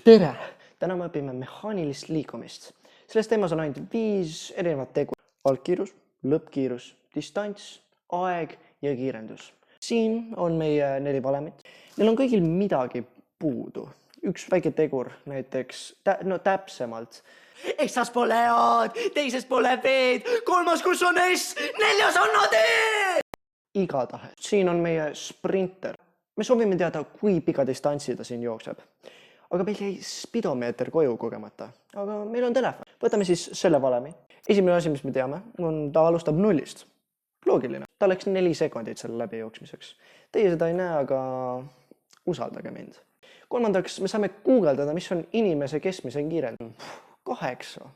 Tere! Täna me õpime mehaanilist liikumist. Selles teemas on ainult 5 erinevat tegu. Algkiirus, lõppkiirus, distants, aeg ja kiirendus. Siin on meie 4 valemit. Neil on kõigil midagi puudu. Üks väike tegur, näiteks täpsemalt. Esas pole A-d, teises pole B-d, kolmas kus on S, neljas on AD! Igatahes. Siin on meie sprinter. Me soovime teada, kui pika distantsi ta siin jookseb. Aga meil jäi spidomeeter koju kogemata. Aga meil on telefon. Võtame siis selle valemi. Esimene asi, mis me teame, on ta alustab 0-st. Loogiline. Ta läks 4 sekundit selle läbi jooksmiseks. Teie seda ei näe, aga usaldage mind. Kolmandaks, me saame guugeldada, mis on inimese keskmise kiirendus. 8.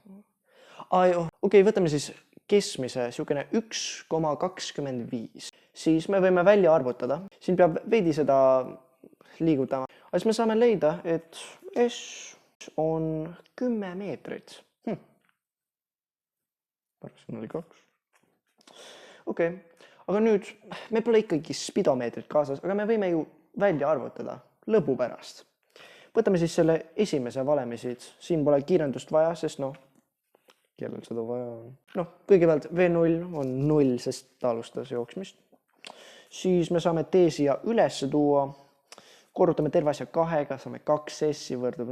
Okei, võtame siis keskmise, siukene 1,25. Siis me võime välja arvutada. Siin peab veidi seda liigutama. Aga siis me saame leida, et S on 10 meetrit. Pärast oli 2. Okei, aga nüüd me pole ikkagi spidomeetrit kaasas, aga me võime ju välja arvutada lõbu pärast. Võtame siis selle esimese valemi siit. Siin pole kiirendust vaja, sest kellel seda vaja on. Kõigepealt V0 on 0, sest ta alustas jooksmist. Siis me saame T siia üles tuua. Korrutame terve asja 2-ga, saame 2 S-i võrdub.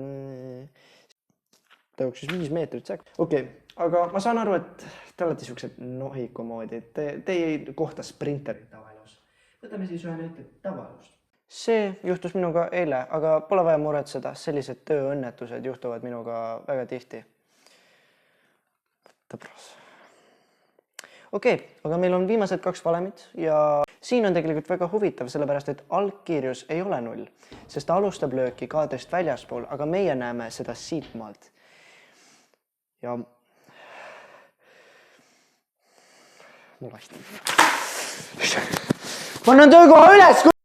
Ta jooksis 5 meetrit sekund. Okei, aga ma saan aru, et te olete siuksed nohiku moodi. Te ei kohta sprinterit tavaelus. Võtame siis ühe näite tavaelust. See juhtus minuga eile, aga pole vaja muretseda. Sellised tööõnnetused juhtuvad minuga väga tihti. Okei, aga meil on viimased 2 valemit ja siin on tegelikult väga huvitav, sellepärast et algkiirus ei ole 0, sest ta alustab lööki kaadrist väljaspool, aga meie näeme seda siit maalt. Ja mul hästi. Ma annan töökoha üles!